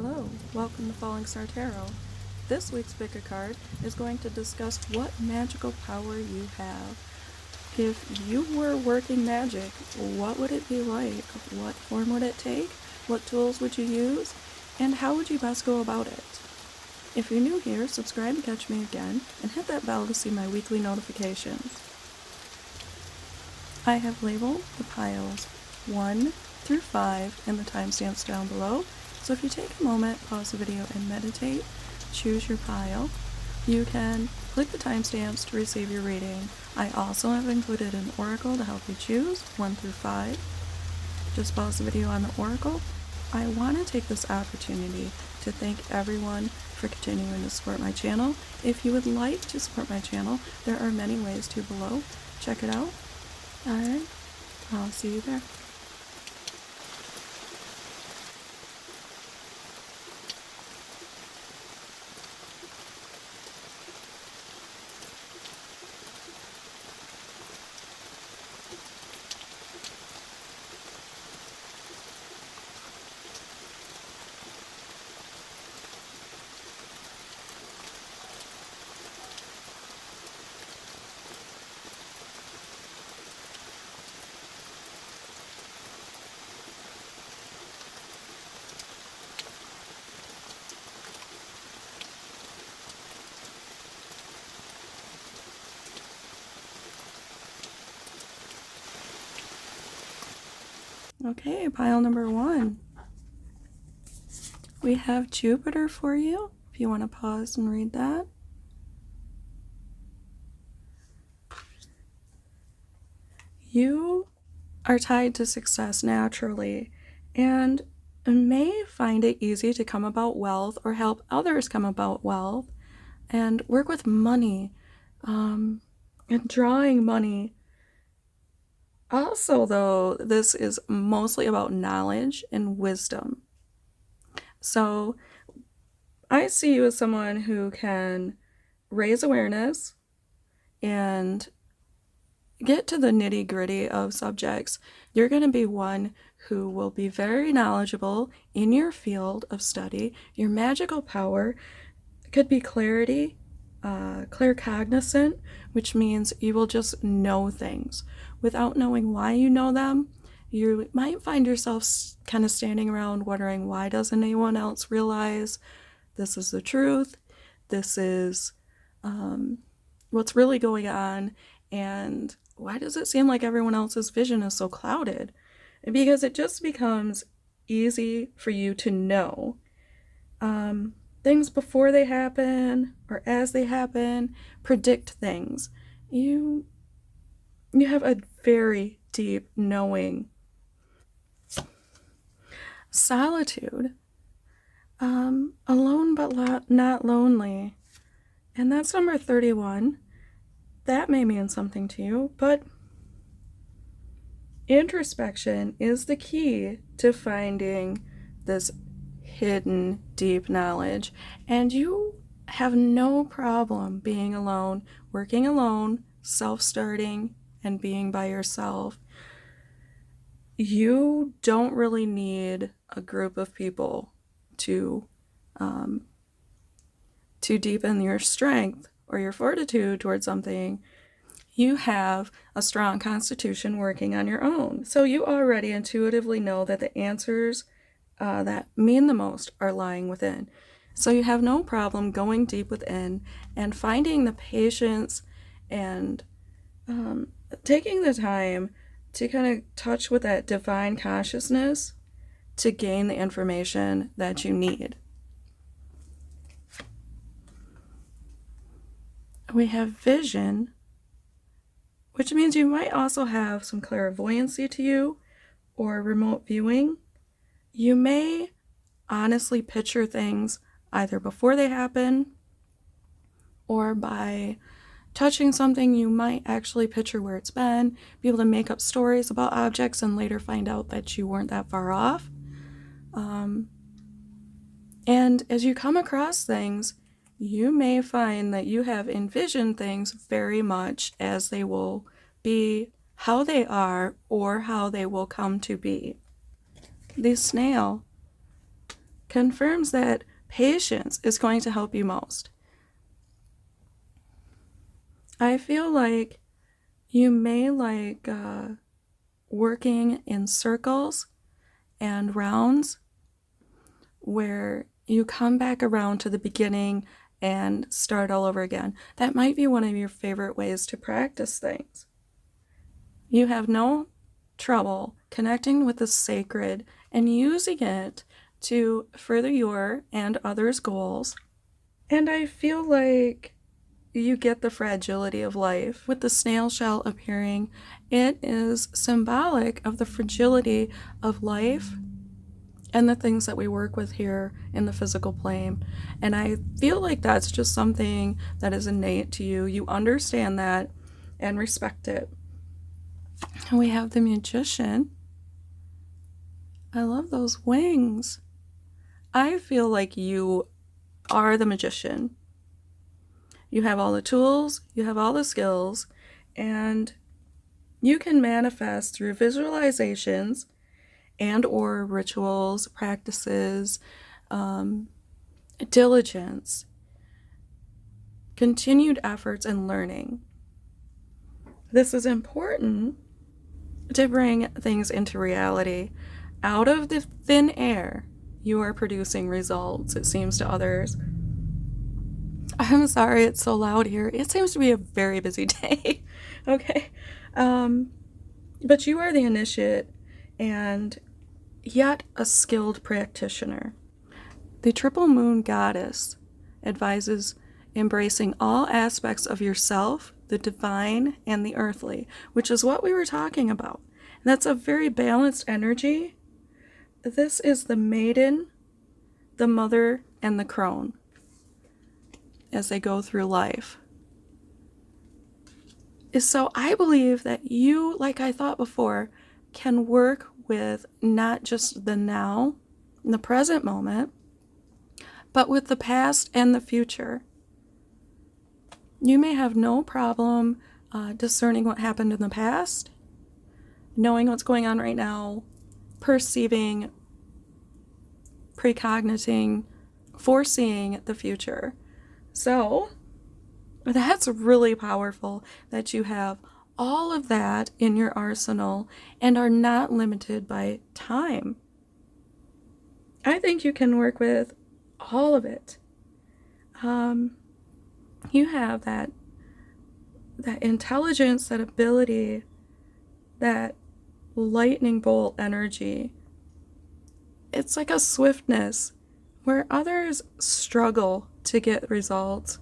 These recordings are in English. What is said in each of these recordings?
Hello, welcome to Falling Star Tarot. This week's pick a card is going to discuss what magical power you have. If you were working magic, what would it be like? What form would it take? What tools would you use? And how would you best go about it? If you're new here, subscribe to catch me again, and hit that bell to see my weekly notifications. I have labeled the piles 1 through 5 and the timestamps down below. So if you take a moment, pause the video and meditate, choose your pile. You can click the timestamps to receive your reading. I also have included an oracle to help you choose 1 through 5. Just pause the video on the oracle. I want to take this opportunity to thank everyone for continuing to support my channel. If you would like to support my channel, there are many ways to below. Check it out. Alright, I'll see you there. Okay, pile number 1. We have Jupiter for you, if you want to pause and read that. You are tied to success naturally and may find it easy to come about wealth or help others come about wealth and work with money and drawing money. Also, though, this is mostly about knowledge and wisdom. So I see you as someone who can raise awareness and get to the nitty-gritty of subjects. You're going to be one who will be very knowledgeable in your field of study. Your magical power could be clarity, claircognizant, which means you will just know things without knowing why you know them. You might find yourself kind of standing around wondering, why doesn't anyone else realize this is the truth? This is what's really going on, and why does it seem like everyone else's vision is so clouded? Because it just becomes easy for you to know things before they happen or as they happen, predict things. You have a very deep knowing. Solitude. Alone but not lonely. And that's number 31. That may mean something to you, but introspection is the key to finding this hidden deep knowledge. And you have no problem being alone, working alone, self-starting, and being by yourself. You don't really need a group of people to deepen your strength or your fortitude towards something. You have a strong constitution working on your own. So you already intuitively know that the answers that mean the most are lying within. So you have no problem going deep within and finding the patience and taking the time to kind of touch with that divine consciousness to gain the information that you need. We have vision, which means you might also have some clairvoyancy to you or remote viewing. You may honestly picture things either before they happen or by touching something. You might actually picture where it's been, be able to make up stories about objects and later find out that you weren't that far off. And as you come across things, you may find that you have envisioned things very much as they will be, how they are, or how they will come to be. The snail confirms that patience is going to help you most. I feel like you may like working in circles and rounds where you come back around to the beginning and start all over again. That might be one of your favorite ways to practice things. You have no trouble connecting with the sacred and using it to further your and others' goals. And I feel like you get the fragility of life. With the snail shell appearing, it is symbolic of the fragility of life and the things that we work with here in the physical plane. And I feel like that's just something that is innate to you. You understand that and respect it. And we have the magician. I love those wings. I feel like you are the magician. You have all the tools, you have all the skills, and you can manifest through visualizations and or rituals, practices, diligence, continued efforts, and learning. This is important to bring things into reality. Out of the thin air, you are producing results, it seems to others. I'm sorry it's so loud here. It seems to be a very busy day. Okay. But you are the initiate and yet a skilled practitioner. The triple moon goddess advises embracing all aspects of yourself, the divine and the earthly, which is what we were talking about. And that's a very balanced energy. This is the maiden, the mother, and the crone as they go through life. So I believe that you, like I thought before, can work with not just the now, the present moment, but with the past and the future. You may have no problem discerning what happened in the past, knowing what's going on right now, perceiving, precogniting, foreseeing the future. So that's really powerful that you have all of that in your arsenal and are not limited by time. I think you can work with all of it. You have that intelligence, that ability, that lightning bolt energy. It's like a swiftness where others struggle to get results.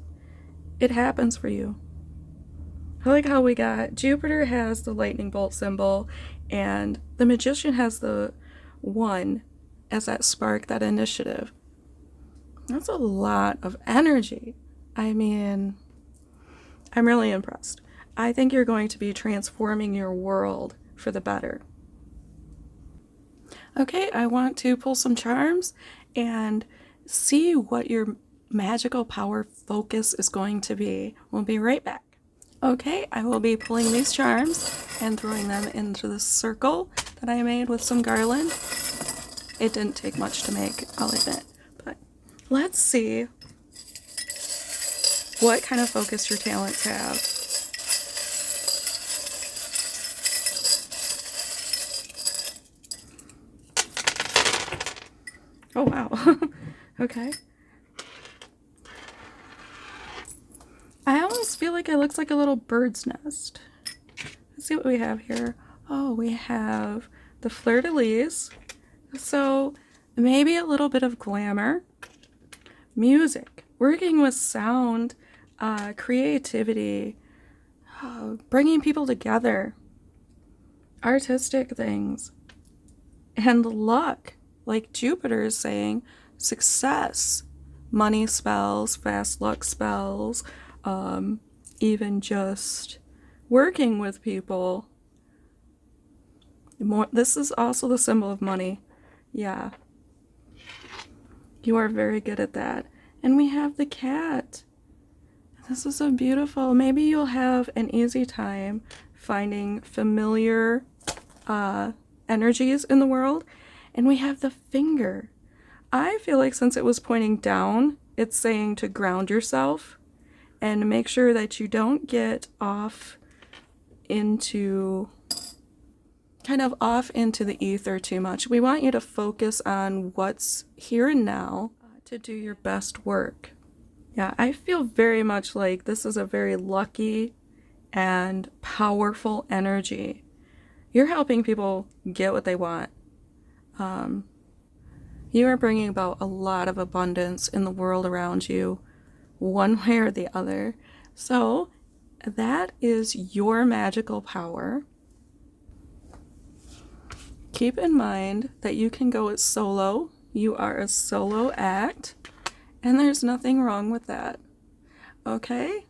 It happens for you. I like how we got Jupiter has the lightning bolt symbol and the magician has the one as that spark, that initiative. That's a lot of energy. I mean, I'm really impressed. I think you're going to be transforming your world for the better. Okay, I want to pull some charms and see what your magical power focus is going to be. We'll be right back. Okay, I will be pulling these charms and throwing them into the circle that I made with some garland. It didn't take much to make, I'll admit, but let's see what kind of focus your talents have. Oh wow. Okay. I almost feel like it looks like a little bird's nest. Let's see what we have here. Oh, we have the fleur-de-lis. So maybe a little bit of glamour. Music. Working with sound, creativity, bringing people together. Artistic things. And luck. Like Jupiter is saying, success. Money spells, fast luck spells, even just working with people. This is also the symbol of money. Yeah. You are very good at that. And we have the cat. This is so beautiful. Maybe you'll have an easy time finding familiar energies in the world. And we have the finger. I feel like since it was pointing down, it's saying to ground yourself and make sure that you don't get off into the ether too much. We want you to focus on what's here and now to do your best work. Yeah, I feel very much like this is a very lucky and powerful energy. You're helping people get what they want. You are bringing about a lot of abundance in the world around you, one way or the other. So that is your magical power. Keep in mind that you can go solo. You are a solo act, and there's nothing wrong with that. Okay?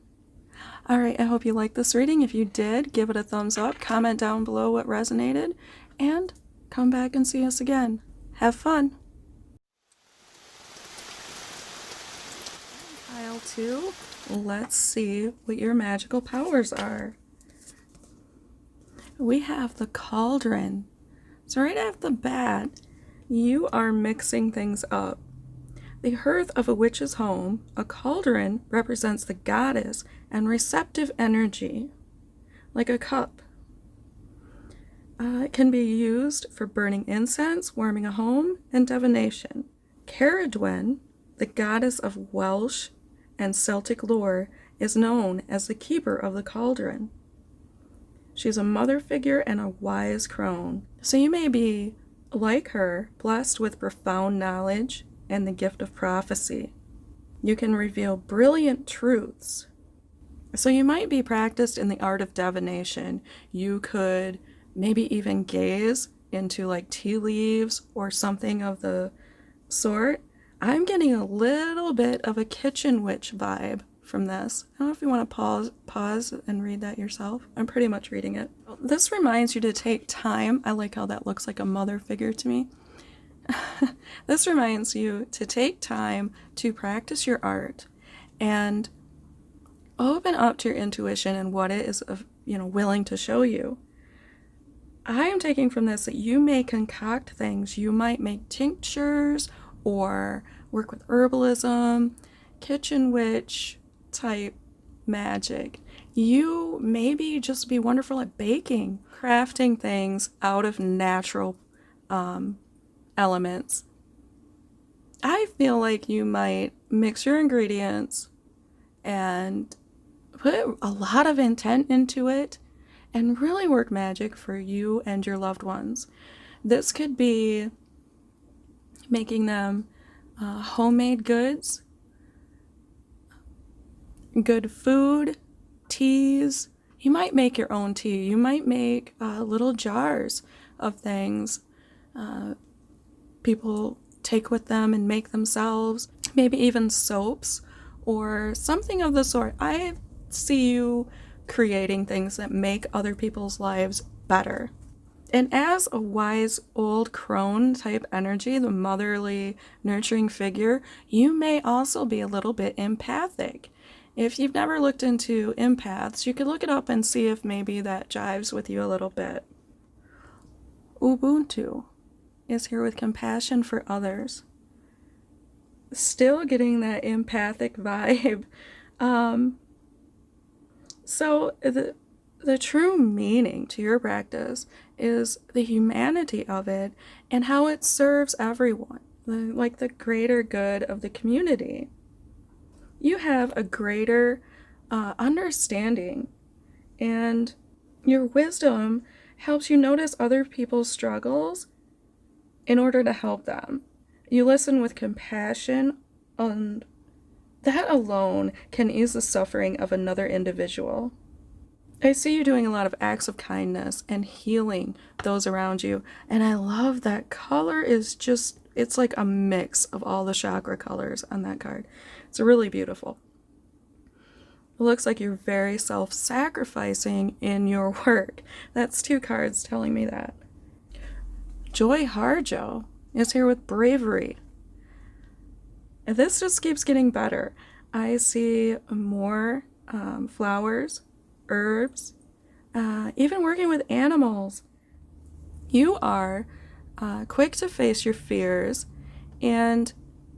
All right, I hope you liked this reading. If you did, give it a thumbs up, comment down below what resonated, and come back and see us again. Have fun. Pile 2, let's see what your magical powers are. We have the cauldron. So right off the bat, you are mixing things up. The hearth of a witch's home, a cauldron represents the goddess and receptive energy, like a cup. It can be used for burning incense, warming a home, and divination. Caradwen, the goddess of Welsh and Celtic lore, is known as the keeper of the cauldron. She's a mother figure and a wise crone. So you may be, like her, blessed with profound knowledge and the gift of prophecy. You can reveal brilliant truths. So you might be practiced in the art of divination. You could maybe even gaze into like tea leaves or something of the sort. I'm getting a little bit of a kitchen witch vibe from this. I don't know if you want to pause and read that yourself. I'm pretty much reading it. This reminds you to take time. I like how that looks like a mother figure to me. This reminds you to take time to practice your art and open up to your intuition and what it is, willing to show you. I am taking from this that you may concoct things. You might make tinctures or work with herbalism, kitchen witch type magic. You maybe just be wonderful at baking, crafting things out of natural elements. I feel like you might mix your ingredients and put a lot of intent into it and really work magic for you and your loved ones. This could be making them homemade goods, good food, teas. You might make your own tea. You might make little jars of things people take with them and make themselves. Maybe even soaps or something of the sort. I see you creating things that make other people's lives better. And as a wise old crone type energy, the motherly, nurturing figure, you may also be a little bit empathic. If you've never looked into empaths, you could look it up and see if maybe that jives with you a little bit. Ubuntu is here with compassion for others. Still getting that empathic vibe. So the true meaning to your practice is the humanity of it and how it serves everyone, like the greater good of the community. You have a greater understanding, and your wisdom helps you notice other people's struggles in order to help them. You listen with compassion, and that alone can ease the suffering of another individual. I see you doing a lot of acts of kindness and healing those around you, and I love that color is just, it's like a mix of all the chakra colors on that card. It's really beautiful. It looks like you're very self-sacrificing in your work. That's 2 cards telling me that. Joy Harjo is here with bravery. And this just keeps getting better. I see more flowers, herbs, even working with animals. You are quick to face your fears And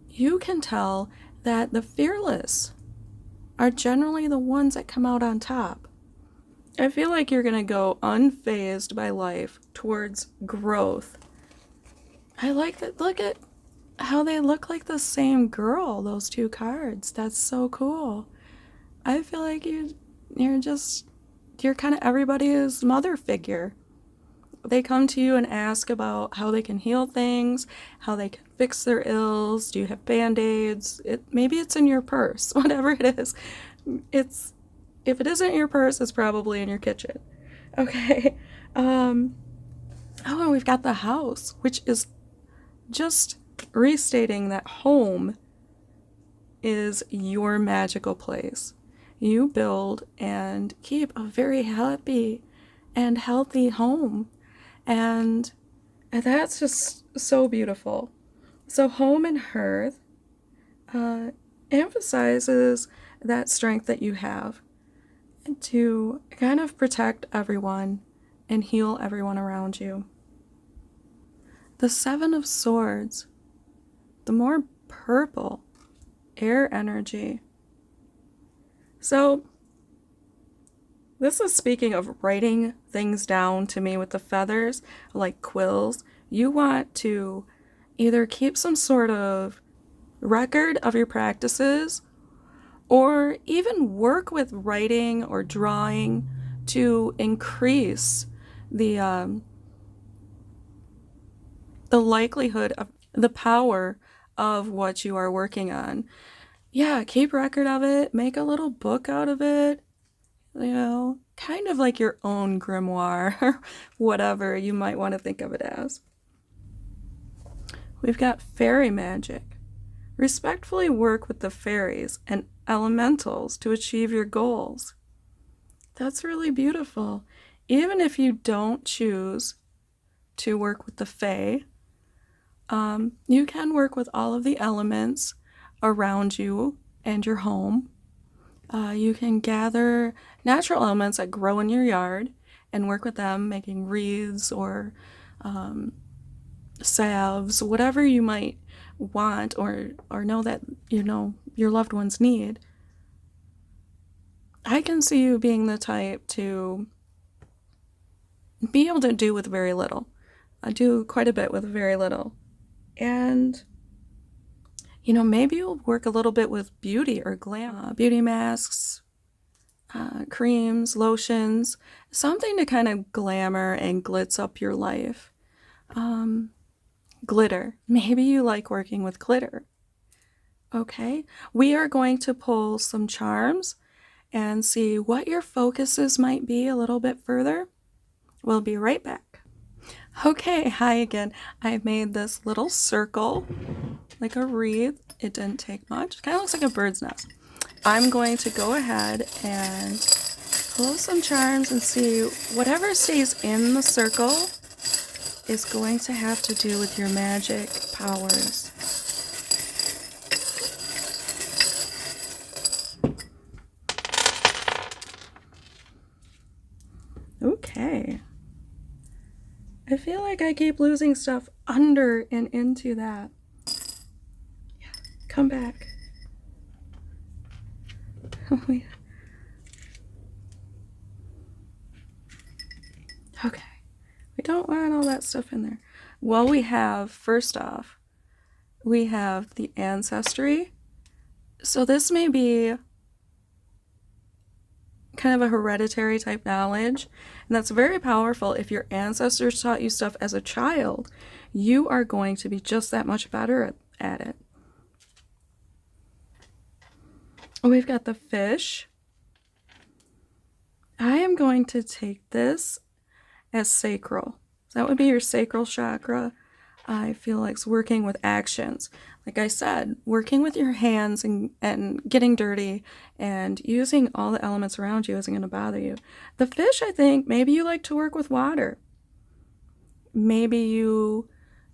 you can tell that the fearless are generally the ones that come out on top. I feel like you're going to go unfazed by life towards growth. I like that. Look at how they look like the same girl, those two cards. That's so cool. I feel like you're kind of everybody's mother figure. They come to you and ask about how they can heal things, how they can fix their ills. Do you have band-aids? Maybe it's in your purse, whatever it is. If it isn't in your purse, it's probably in your kitchen. Okay. Oh, and we've got the house, which is just restating that home is your magical place. You build and keep a very happy and healthy home. And that's just so beautiful. So home and hearth emphasizes that strength that you have to kind of protect everyone and heal everyone around you. The Seven of Swords, the more purple, air energy. So this is speaking of writing things down to me with the feathers, like quills. You want to either keep some sort of record of your practices or even work with writing or drawing to increase the likelihood of the power of what you are working on. Yeah, keep record of it, make a little book out of it, kind of like your own grimoire, or whatever you might want to think of it as. We've got fairy magic. Respectfully work with the fairies and elementals to achieve your goals. That's really beautiful. Even if you don't choose to work with the fae, you can work with all of the elements around you and your home. You can gather natural elements that grow in your yard and work with them, making wreaths or salves, whatever you might want or know that your loved ones need. I can see you being the type to be able to do with very little. I do quite a bit with very little. And maybe you'll work a little bit with beauty or glam, beauty masks, creams, lotions, something to kind of glamour and glitz up your life. Glitter. Maybe you like working with glitter. Okay, we are going to pull some charms and see what your focuses might be a little bit further. We'll be right back. Okay, hi again. I made this little circle, like a wreath. It didn't take much. It kind of looks like a bird's nest. I'm going to go ahead and pull some charms and see whatever stays in the circle is going to have to do with your magic powers. Okay. I feel like I keep losing stuff under and into that. Yeah, come back. Okay. We don't want all that stuff in there. Well, we have, first off, we have the ancestry. So this may be kind of a hereditary type knowledge, and that's very powerful. If your ancestors taught you stuff as a child, you are going to be just that much better at it. We've got the fish. I am going to take this as sacral. So that would be your sacral chakra. I feel like it's working with actions. Like I said, working with your hands and getting dirty and using all the elements around you isn't going to bother you. The fish, I think, maybe you like to work with water. Maybe you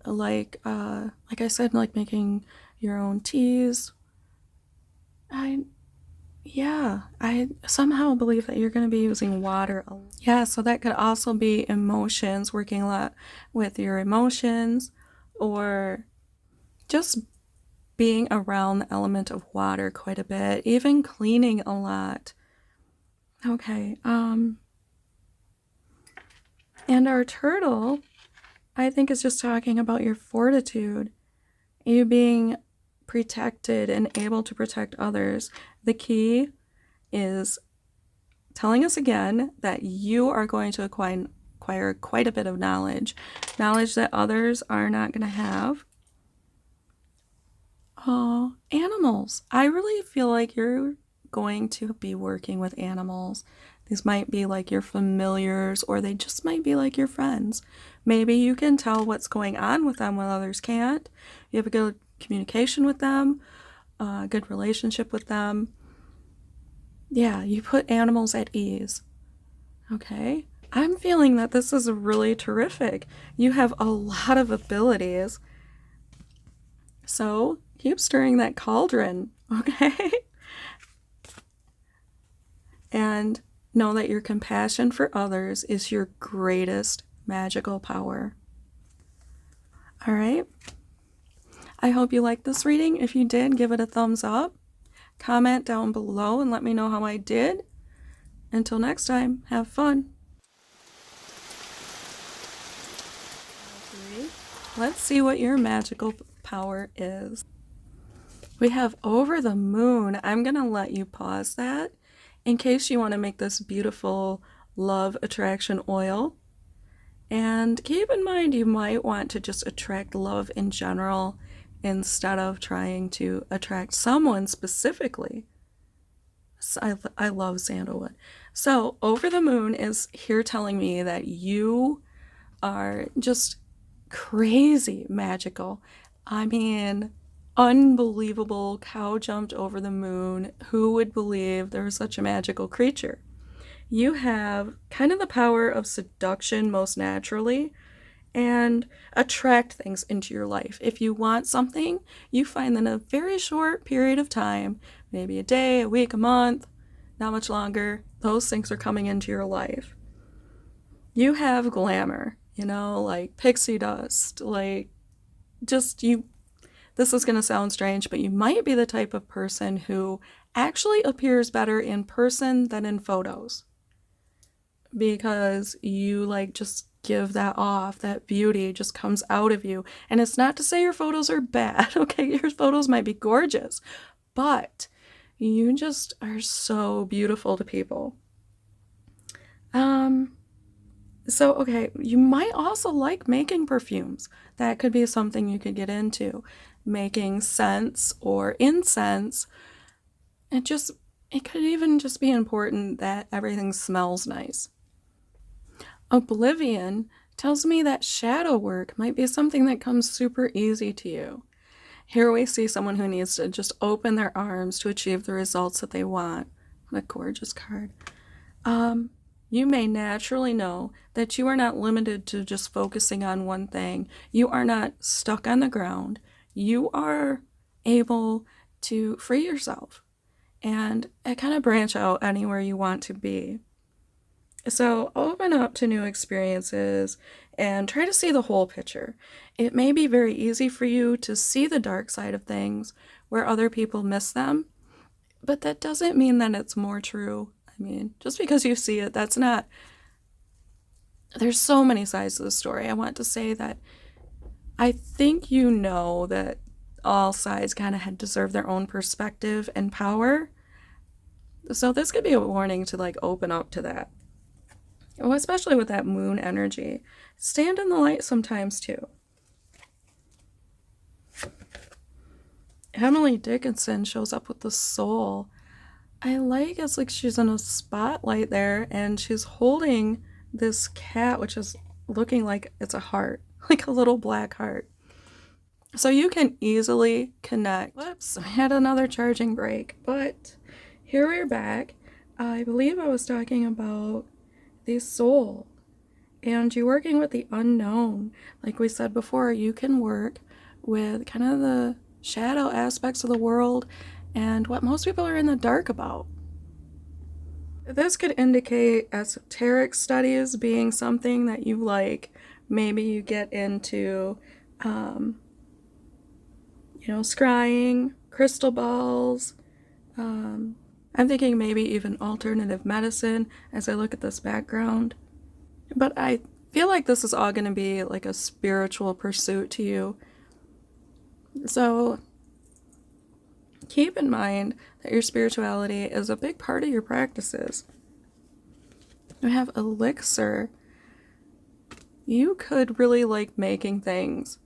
like I said, like making your own teas. I somehow believe that you're going to be using water. Yeah, so that could also be emotions, working a lot with your emotions, or just being around the element of water quite a bit, even cleaning a lot. Okay, and our turtle, I think, is just talking about your fortitude, you being protected and able to protect others. The key is telling us again that you are going to acquire quite a bit of knowledge that others are not going to have. Oh, animals. I really feel like you're going to be working with animals. These might be like your familiars, or they just might be like your friends. Maybe you can tell what's going on with them when others can't. You have a good communication with them, a good relationship with them. Yeah, you put animals at ease. Okay. I'm feeling that this is really terrific. You have a lot of abilities. So keep stirring that cauldron, okay? And know that your compassion for others is your greatest magical power. All right. I hope you liked this reading. If you did, give it a thumbs up. Comment down below and let me know how I did. Until next time, have fun. Let's see what your magical power is. We have Over the Moon. I'm going to let you pause that in case you want to make this beautiful love attraction oil. And keep in mind, you might want to just attract love in general instead of trying to attract someone specifically. I love sandalwood. So Over the Moon is here telling me that you are just crazy magical. I mean, unbelievable. Cow jumped over the moon. Who would believe there was such a magical creature? You have kind of the power of seduction most naturally, and attract things into your life. If you want something, you find that in a very short period of time, maybe a day, a week, a month, not much longer, those things are coming into your life. You have glamour, like pixie dust, like just you. This is going to sound strange, but you might be the type of person who actually appears better in person than in photos, because you just give that off. That beauty just comes out of you. And it's not to say your photos are bad, okay? Your photos might be gorgeous, but you just are so beautiful to people. So, okay, you might also like making perfumes. That could be something you could get into. Making scents or incense. It could even just be important that everything smells nice. Oblivion tells me that shadow work might be something that comes super easy to you. Here we see someone who needs to just open their arms to achieve the results that they want. What a gorgeous card. You may naturally know that you are not limited to just focusing on one thing. You are not stuck on the ground. You are able to free yourself and kind of branch out anywhere you want to be. So open up to new experiences and try to see the whole picture. It may be very easy for you to see the dark side of things where other people miss them, but that doesn't mean that it's more true. I mean, just because you see it, that's not... There's so many sides to the story. I want to say that I think you know that all sides kind of deserve their own perspective and power. So this could be a warning to open up to that. Well, especially with that moon energy. Stand in the light sometimes too. Emily Dickinson shows up with the soul. It's like she's in a spotlight there, and she's holding this cat, which is looking like it's a heart, like a little black heart. So you can easily connect. Whoops, I had another charging break, but here we're back. I believe I was talking about the soul, and you're working with the unknown. Like we said before, you can work with kind of the shadow aspects of the world and what most people are in the dark about. This could indicate esoteric studies being something that you like. Maybe you get into scrying, crystal balls. I'm thinking maybe even alternative medicine as I look at this background. But I feel like this is all going to be like a spiritual pursuit to you. So keep in mind that your spirituality is a big part of your practices. We have elixir. You could really like making things.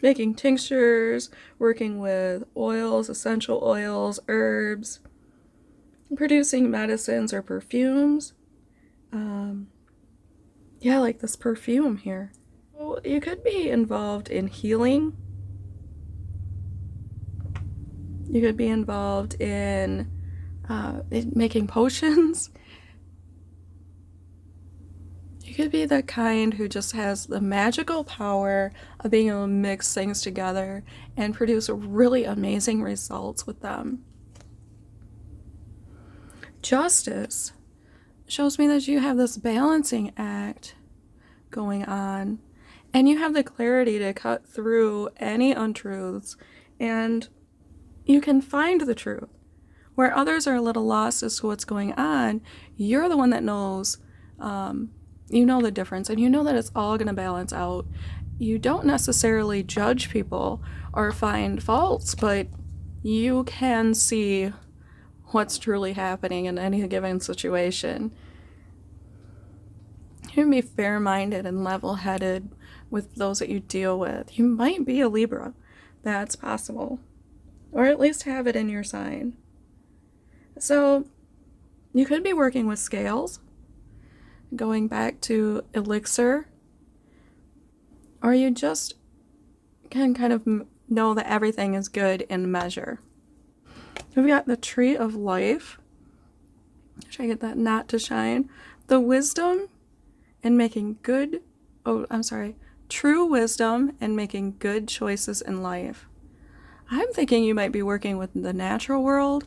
Making tinctures, working with oils, essential oils, herbs, producing medicines or perfumes. Yeah, like this perfume here. So you could be involved in healing. You could be involved in making potions. You could be the kind who just has the magical power of being able to mix things together and produce really amazing results with them. Justice shows me that you have this balancing act going on, and you have the clarity to cut through any untruths, and you can find the truth. Where others are a little lost as to what's going on, you're the one that knows. You know the difference, and you know that it's all going to balance out. You don't necessarily judge people or find faults, but you can see what's truly happening in any given situation. You can be fair-minded and level-headed with those that you deal with. You might be a Libra. That's possible. Or at least have it in your sign. So you could be working with scales, going back to elixir, or you just can kind of know that everything is good in measure. We've got the tree of life. Should I get that knot to shine? The wisdom and making true wisdom and making good choices in life. I'm thinking you might be working with the natural world,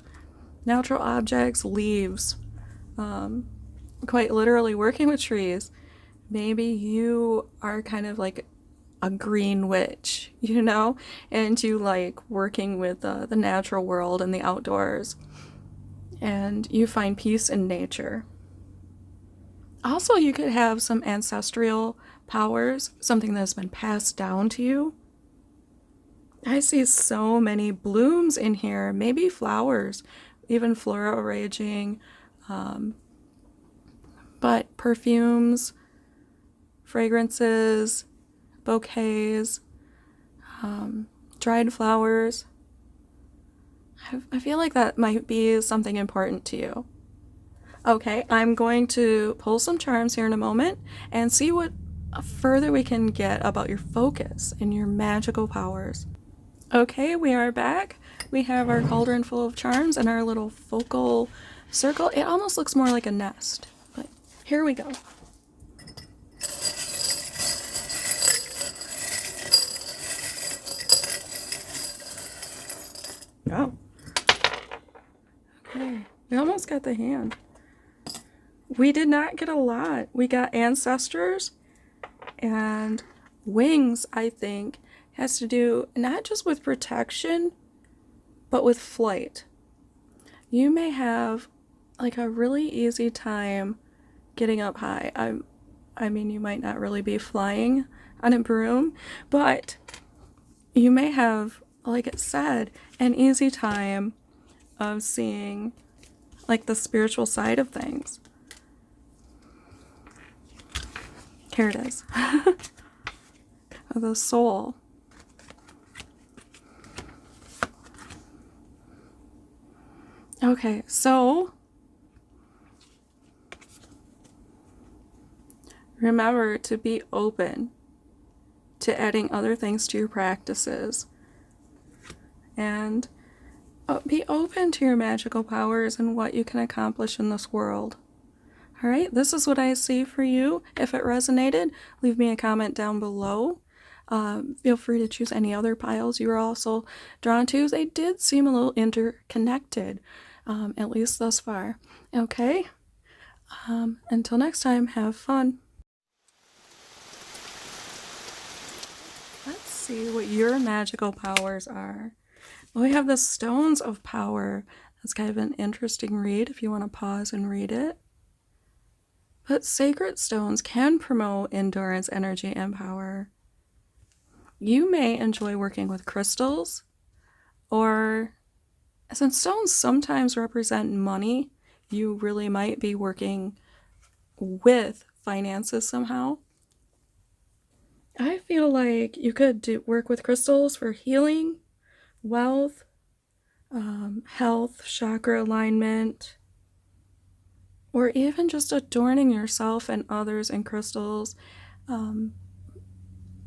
natural objects, leaves, quite literally working with trees. Maybe you are kind of like a green witch, and you like working with the natural world and the outdoors, and you find peace in nature. Also, you could have some ancestral powers, something that has been passed down to you. I see so many blooms in here, maybe flowers, even flora raging, but perfumes, fragrances, bouquets, dried flowers. I feel like that might be something important to you. Okay, I'm going to pull some charms here in a moment and see what further we can get about your focus and your magical powers. Okay, we are back. We have our cauldron full of charms and our little focal circle. It almost looks more like a nest, but here we go. Oh. Okay, we almost got the hand. We did not get a lot. We got ancestors and wings, I think, has to do not just with protection, but with flight. You may have like a really easy time getting up high. I mean, you might not really be flying on a broom, but you may have, like it said, an easy time of seeing like the spiritual side of things. Here it is. The soul. Okay, so remember to be open to adding other things to your practices, and be open to your magical powers and what you can accomplish in this world. All right, this is what I see for you. If it resonated, leave me a comment down below. Feel free to choose any other piles you were also drawn to. They did seem a little interconnected, at least thus far. Okay, until next time, have fun. Let's see what your magical powers are. We have the Stones of Power. That's kind of an interesting read if you want to pause and read it. But sacred stones can promote endurance, energy, and power. You may enjoy working with crystals, or since stones sometimes represent money, you really might be working with finances somehow. I feel like you could work with crystals for healing, wealth, health, chakra alignment, or even just adorning yourself and others in crystals.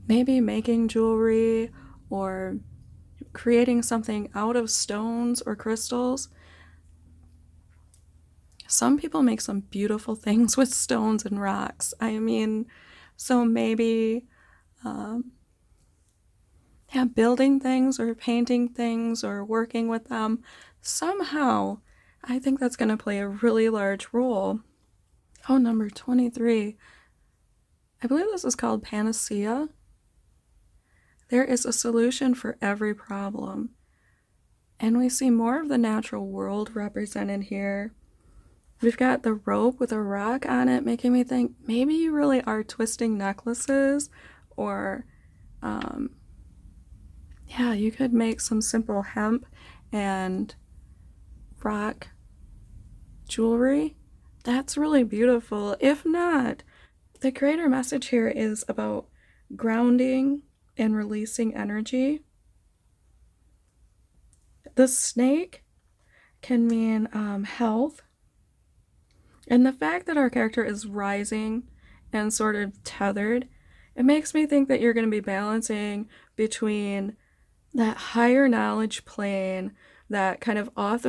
Maybe making jewelry or creating something out of stones or crystals. Some people make some beautiful things with stones and rocks. I mean, so maybe building things or painting things or working with them somehow, I think that's going to play a really large role. Oh, number 23. I believe this is called Panacea. There is a solution for every problem. And we see more of the natural world represented here. We've got the rope with a rock on it, making me think maybe you really are twisting necklaces, or you could make some simple hemp and rock jewelry. That's really beautiful. If not, the greater message here is about grounding and releasing energy. The snake can mean health. And the fact that our character is rising and sort of tethered, it makes me think that you're going to be balancing between that higher knowledge plane, that kind of off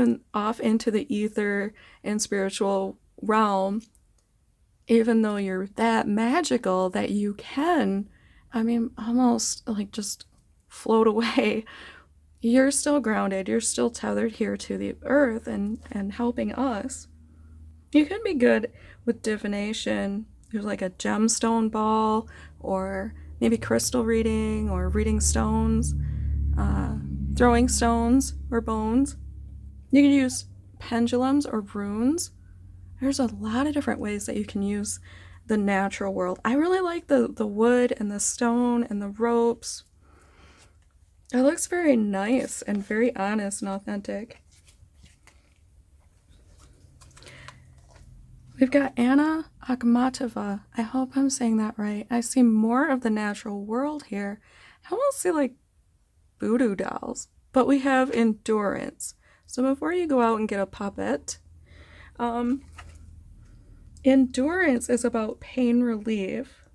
into the ether and spiritual realm, even though you're that magical that you can, almost like just float away. You're still grounded, you're still tethered here to the earth and helping us. You could be good with divination. There's like a gemstone ball, or maybe crystal reading, or reading stones, throwing stones or bones. You can use pendulums or runes. There's a lot of different ways that you can use the natural world. I really like the wood and the stone and the ropes. It looks very nice and very honest and authentic. We've got Anna Akhmatova. I hope I'm saying that right. I see more of the natural world here. I almost see like voodoo dolls. But we have endurance. So before you go out and get a puppet, endurance is about pain relief.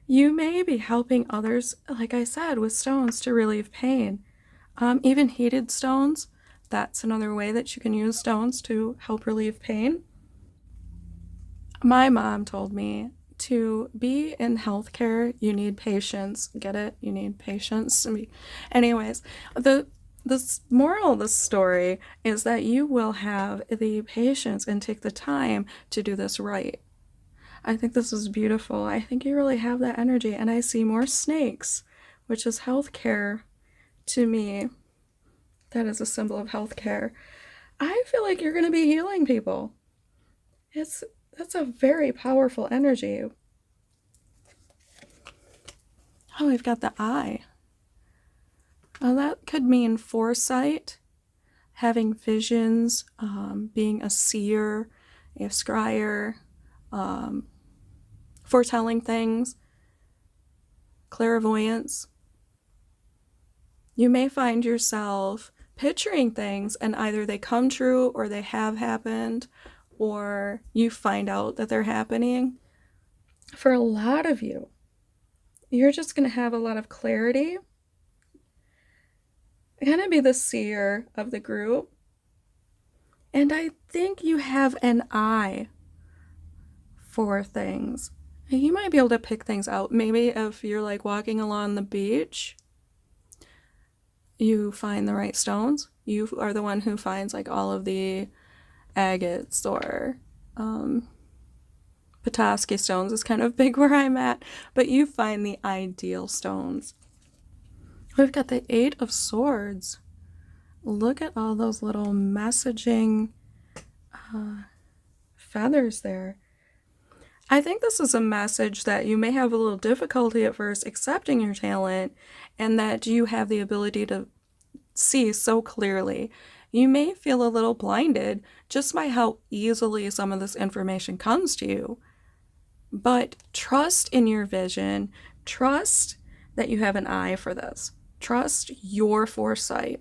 You may be helping others, like I said, with stones to relieve pain. Even heated stones, that's another way that you can use stones to help relieve pain. My mom told me to be in healthcare, you need patience. Get it? You need patience. Anyways, the moral of the story is that you will have the patience and take the time to do this right. I think this is beautiful. I think you really have that energy, and I see more snakes, which is healthcare to me. That is a symbol of healthcare. I feel like you're going to be healing people. That's a very powerful energy. Oh, we've got the eye. Well, that could mean foresight, having visions, being a seer, a scryer, foretelling things, clairvoyance. You may find yourself picturing things and either they come true or they have happened, or you find out that they're happening. For a lot of you, you're just going to have a lot of clarity. You're going to be the seer of the group. And I think you have an eye for things. You might be able to pick things out. Maybe if you're like walking along the beach, you find the right stones. You are the one who finds like all of the agates, or Petoskey stones is kind of big where I'm at, but you find the ideal stones. We've got the Eight of Swords. Look at all those little messaging feathers there. I think this is a message that you may have a little difficulty at first accepting your talent, and that you have the ability to see so clearly. You may feel a little blinded just by how easily some of this information comes to you. But trust in your vision. Trust that you have an eye for this. Trust your foresight.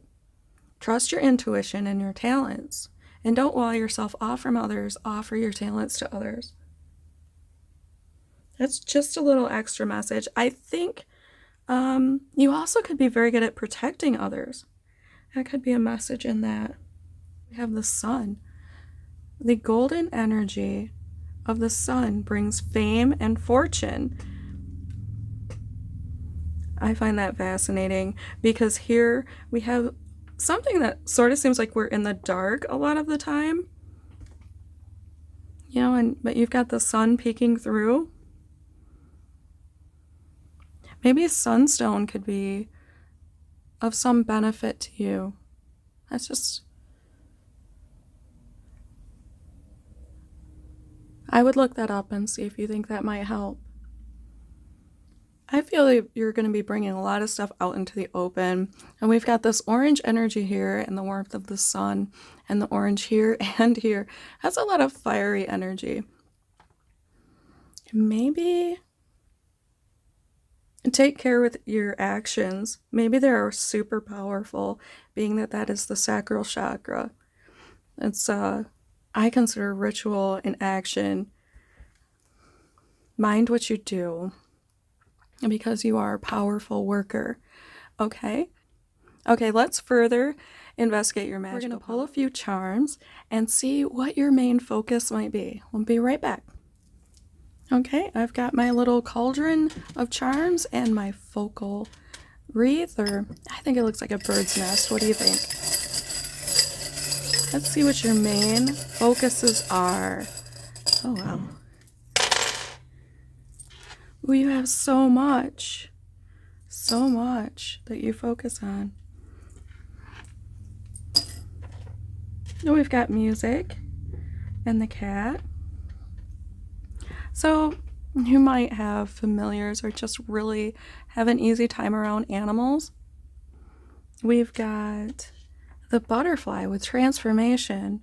Trust your intuition and your talents. And don't wall yourself off from others. Offer your talents to others. That's just a little extra message. I think you also could be very good at protecting others. That could be a message in that. We have the sun. The golden energy of the sun brings fame and fortune. I find that fascinating because here we have something that sort of seems like we're in the dark a lot of the time. You know, but you've got the sun peeking through. Maybe sunstone could be of some benefit to you. That's just... I would look that up and see if you think that might help. I feel like you're going to be bringing a lot of stuff out into the open. And we've got this orange energy here and the warmth of the sun, and the orange here and here. That's a lot of fiery energy. Maybe take care with your actions. Maybe they are super powerful, being that that is the sacral chakra. It's, I consider ritual and action. Mind what you do, because you are a powerful worker. Okay? Okay, let's further investigate your magic. We're going to pull a few charms and see what your main focus might be. We'll be right back. Okay, I've got my little cauldron of charms and my focal wreath, or I think it looks like a bird's nest. What do you think? Let's see what your main focuses are. Oh, wow. Ooh, you have so much that you focus on. Oh, we've got music and the cat. So you might have familiars or just really have an easy time around animals. We've got the butterfly with transformation.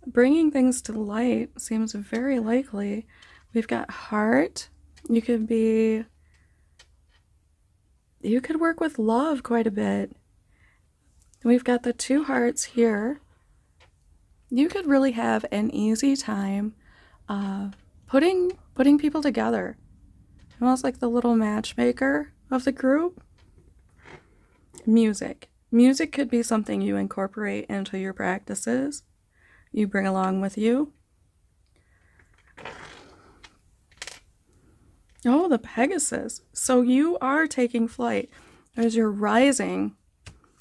Bringing things to light seems very likely. We've got heart. You could work with love quite a bit. We've got the two hearts here. You could really have an easy time putting people together. Almost like the little matchmaker of the group. Music. Music could be something you incorporate into your practices. You bring along with you. Oh, the Pegasus. So you are taking flight. As you're rising,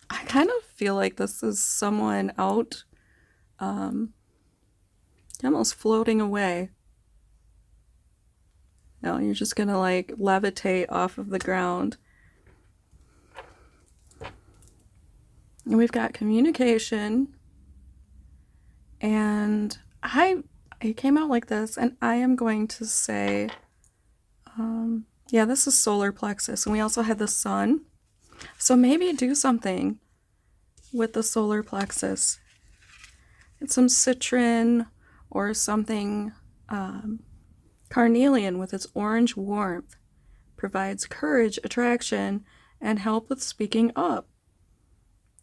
I kind of feel like this is someone out, almost floating away. No, you're just gonna like levitate off of the ground. And we've got communication. And it came out like this, and I am going to say, yeah, this is solar plexus, and we also had the sun. So maybe do something with the solar plexus. Get some citron or something carnelian with its orange warmth. Provides courage, attraction, and help with speaking up.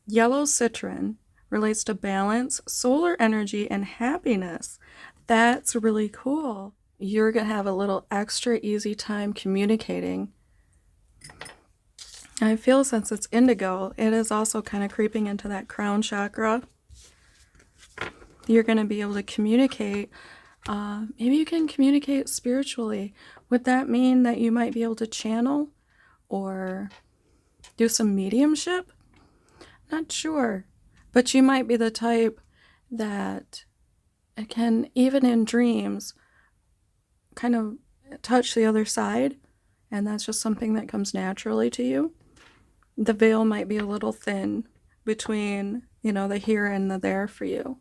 Yellow citron relates to balance, solar energy, and happiness. That's really cool. You're going to have a little extra easy time communicating. I feel since it's indigo, it is also kind of creeping into that crown chakra. You're going to be able to communicate. Maybe you can communicate spiritually. Would that mean that you might be able to channel or do some mediumship? Not sure. But you might be the type that can, even in dreams, kind of touch the other side, and that's just something that comes naturally to you. the veil might be a little thin between, the here and the there for you.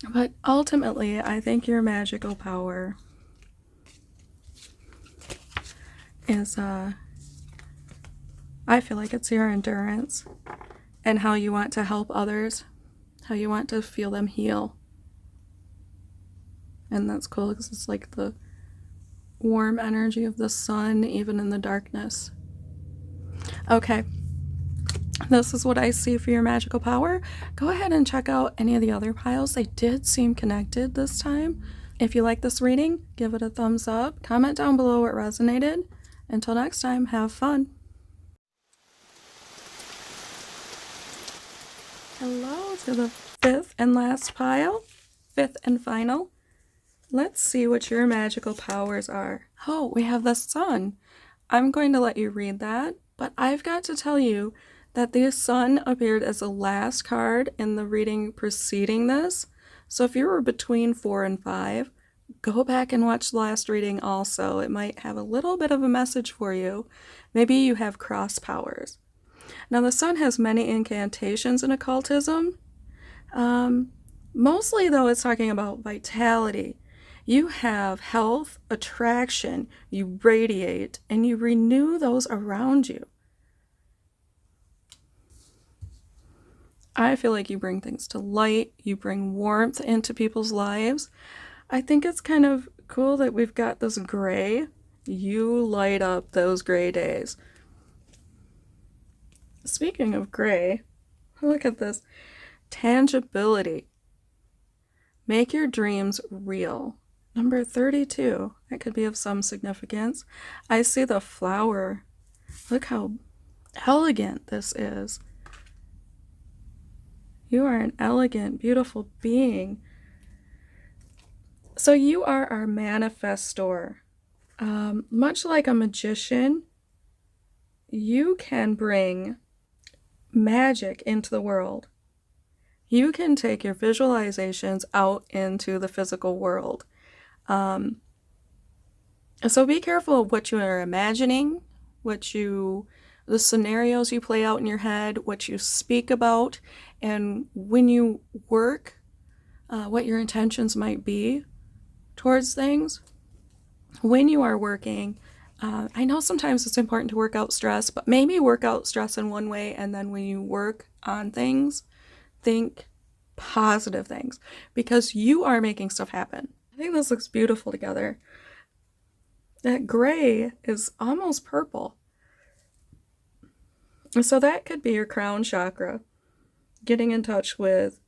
But ultimately, I think your magical power is, I feel like it's your endurance and how you want to help others, how you want to feel them heal. And that's cool because it's like the warm energy of the sun, even in the darkness. Okay, this is what I see for your magical power. Go ahead and check out any of the other piles. They did seem connected this time. If you like this reading, give it a thumbs up. Comment down below what resonated. Until next time, have fun. Hello to the fifth and last pile. Fifth and final. Let's see what your magical powers are. Oh, we have the sun. I'm going to let you read that, but I've got to tell you that the sun appeared as the last card in the reading preceding this. So if you were between 4 and 5, go back and watch the last reading also. It might have a little bit of a message for you. Maybe you have cross powers. Now the sun has many incantations in occultism. Mostly though it's talking about vitality. You have health, attraction, you radiate, and you renew those around you. I feel like you bring things to light, you bring warmth into people's lives. I think it's kind of cool that we've got this gray. You light up those gray days. Speaking of gray, look at this. Tangibility. Make your dreams real. Number 32. That could be of some significance. I see the flower. Look how elegant this is. You are an elegant, beautiful being. So you are our manifestor. Much like a magician, you can bring magic into the world. You can take your visualizations out into the physical world. So be careful of what you are imagining, the scenarios you play out in your head, what you speak about, and when you work, what your intentions might be towards things. When you are working, I know sometimes it's important to work out stress, but maybe work out stress in one way, and then when you work on things, think positive things, because you are making stuff happen. I think this looks beautiful together. That gray is almost purple. So that could be your crown chakra, getting in touch with,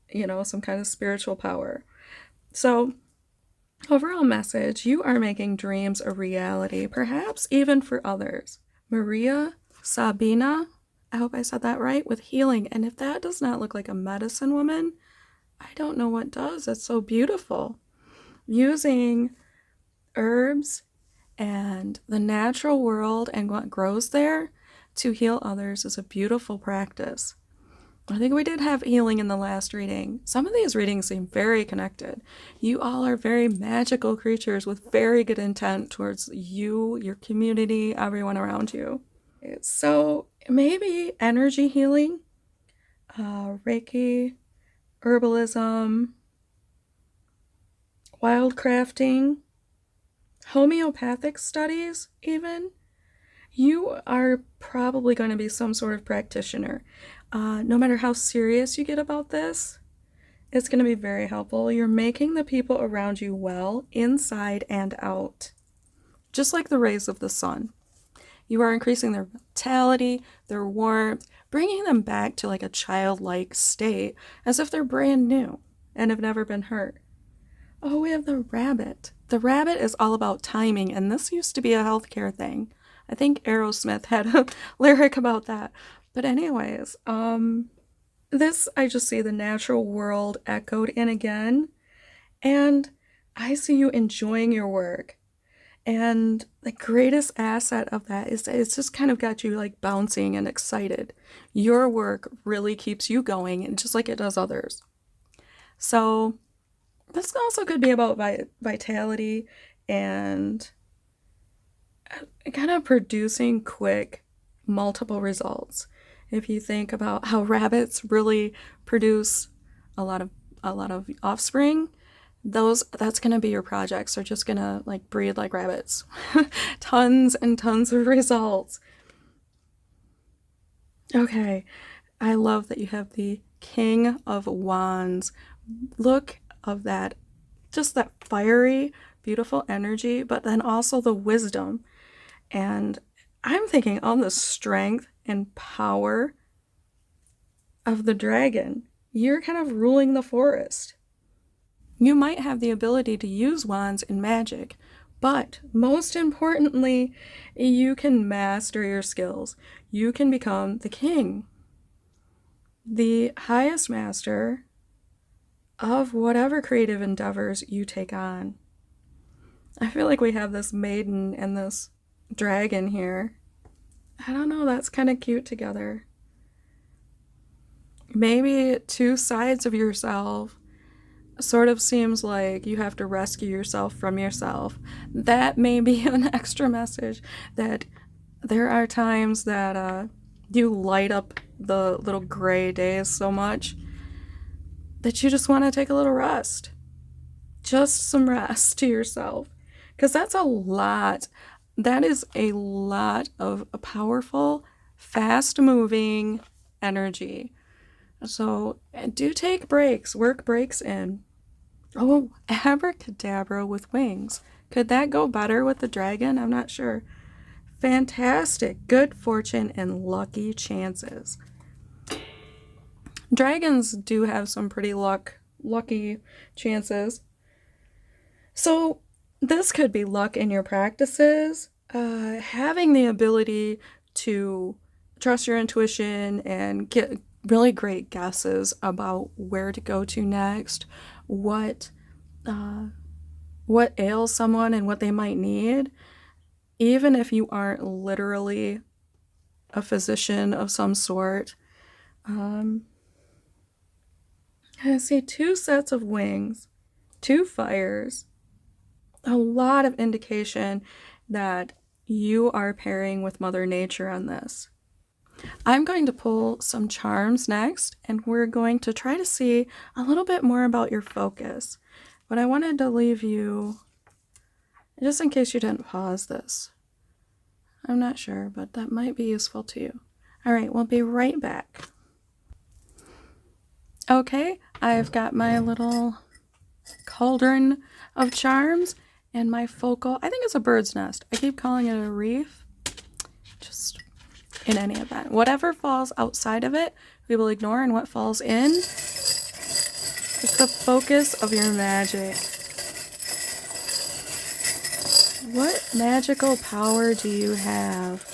some kind of spiritual power. So overall message, you are making dreams a reality, perhaps even for others. Maria Sabina, I hope I said that right, with healing. And if that does not look like a medicine woman, I don't know what does. It's so beautiful. Using herbs and the natural world and what grows there to heal others is a beautiful practice. I think we did have healing in the last reading. Some of these readings seem very connected. You all are very magical creatures with very good intent towards you, your community, everyone around you. So maybe energy healing, Reiki, herbalism, wildcrafting, homeopathic studies even. You are probably going to be some sort of practitioner. No matter how serious you get about this, it's going to be very helpful. You're making the people around you well, inside and out, just like the rays of the sun. You are increasing their vitality, their warmth, bringing them back to like a childlike state, as if they're brand new and have never been hurt. Oh, we have the rabbit. The rabbit is all about timing, and this used to be a healthcare thing. I think Aerosmith had a lyric about that. But anyways, this, I just see the natural world echoed in again. And I see you enjoying your work. And the greatest asset of that is that it's just kind of got you like bouncing and excited. Your work really keeps you going, and just like it does others. So this also could be about vitality and kind of producing quick, multiple results. If you think about how rabbits really produce a lot of offspring, that's gonna be your projects. They're just gonna like breed like rabbits. Tons and tons of results. Okay, I love that you have the King of Wands. Look of that, just that fiery, beautiful energy, but then also the wisdom. And I'm thinking on the strength and power of the dragon. You're kind of ruling the forest. You might have the ability to use wands in magic, but most importantly, you can master your skills. You can become the king, the highest master of whatever creative endeavors you take on. I feel like we have this maiden and this dragon here. I don't know, that's kind of cute together. Maybe two sides of yourself. Sort of seems like you have to rescue yourself from yourself. That may be an extra message, that there are times that you light up the little gray days so much that you just want to take a little rest. Just some rest to yourself. Because that's a lot. That is a lot of a powerful, fast-moving energy. So do take breaks, work breaks in. Oh, abracadabra with wings. Could that go better with the dragon? I'm not sure. Fantastic, good fortune and lucky chances. Dragons do have some pretty lucky chances. So this could be luck in your practices. Having the ability to trust your intuition and get really great guesses about where to go to next, what ails someone and what they might need, even if you aren't literally a physician of some sort. I see 2 sets of wings, 2 fires, a lot of indication that you are pairing with Mother Nature on this. I'm going to pull some charms next, and we're going to try to see a little bit more about your focus. But I wanted to leave you, just in case you didn't pause this. I'm not sure, but that might be useful to you. All right, we'll be right back. Okay, I've got my little cauldron of charms and my focal, I think it's a bird's nest. I keep calling it a reef. Just in any event. Whatever falls outside of it, we will ignore, and what falls in is the focus of your magic. What magical power do you have?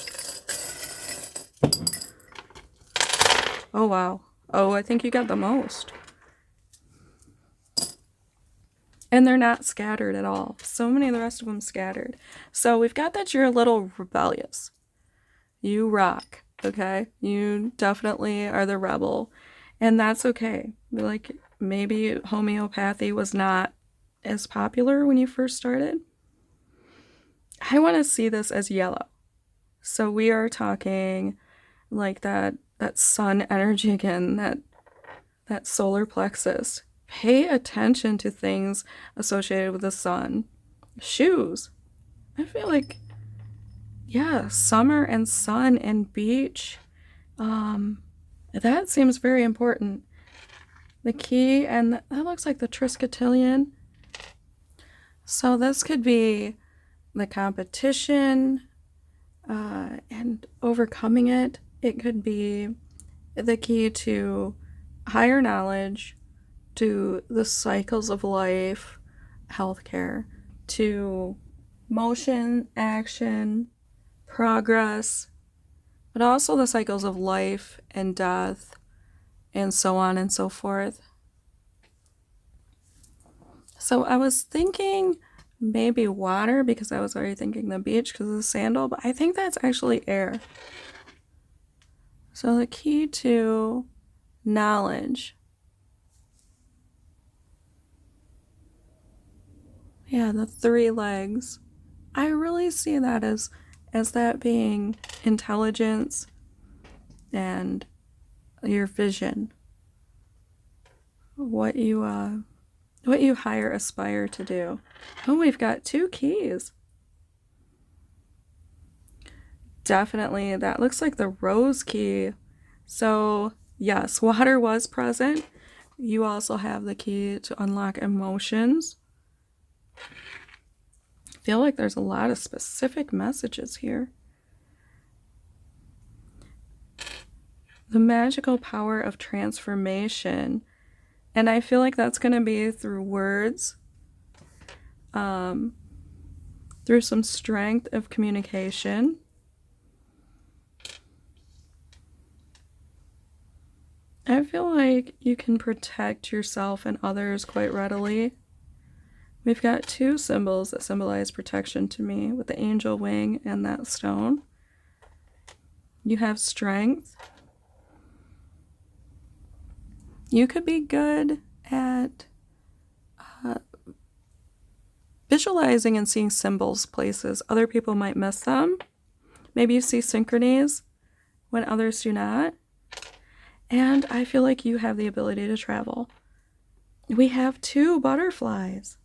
Oh, wow. Oh, I think you got the most. And they're not scattered at all. So many of the rest of them scattered. So we've got that you're a little rebellious. You rock, okay? You definitely are the rebel. And that's okay. Like, maybe homeopathy was not as popular when you first started. I want to see this as yellow. So we are talking like that sun energy again, that solar plexus. Pay attention to things associated with the sun. Shoes. I feel like, yeah, summer and sun and beach. That seems very important. The key, and that looks like the Triskelion. So this could be the competition and overcoming it. It could be the key to higher knowledge, to the cycles of life, healthcare, to motion, action, progress, but also the cycles of life and death, and so on and so forth. So I was thinking maybe water, because I was already thinking the beach because of the sandal, but I think that's actually air. So the key to knowledge. Yeah, the 3 legs. I really see that as as that being intelligence and your vision, what you higher aspire to do. Oh, we've got 2 keys. Definitely, that looks like the rose key. So yes, water was present. You also have the key to unlock emotions. I feel like there's a lot of specific messages here. The magical power of transformation. And I feel like that's going to be through words, through some strength of communication. I feel like you can protect yourself and others quite readily. We've got 2 symbols that symbolize protection to me with the angel wing and that stone. You have strength. You could be good at visualizing and seeing symbols places. Other people might miss them. Maybe you see synchronies when others do not. And I feel like you have the ability to travel. We have 2 butterflies.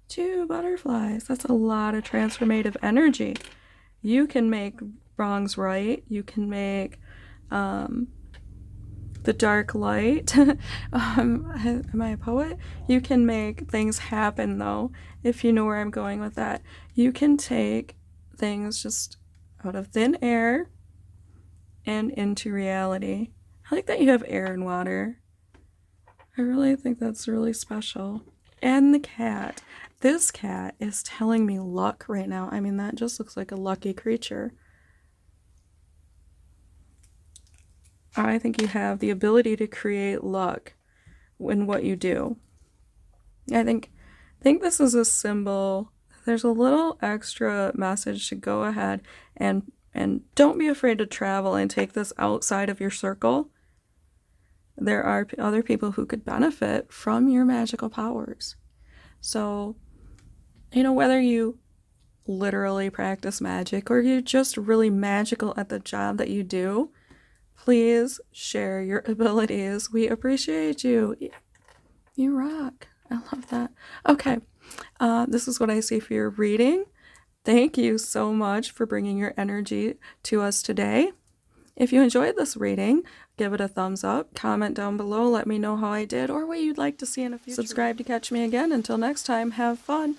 2 butterflies. That's a lot of transformative energy. You can make wrongs right. You can make the dark light. Am I a poet? You can make things happen, though, if you know where I'm going with that. You can take things just out of thin air and into reality. I like that you have air and water. I really think that's really special. And the cat. This cat is telling me luck right now. I mean, that just looks like a lucky creature. I think you have the ability to create luck in what you do. I think this is a symbol. There's a little extra message to go ahead and don't be afraid to travel and take this outside of your circle. There are other people who could benefit from your magical powers. So, you know, whether you literally practice magic or you're just really magical at the job that you do, please share your abilities. We appreciate you. You rock. I love that. Okay, this is what I see for your reading. Thank you so much for bringing your energy to us today. If you enjoyed this reading, give it a thumbs up, comment down below, let me know how I did or what you'd like to see in a future. Subscribe to catch me again. Until next time, have fun.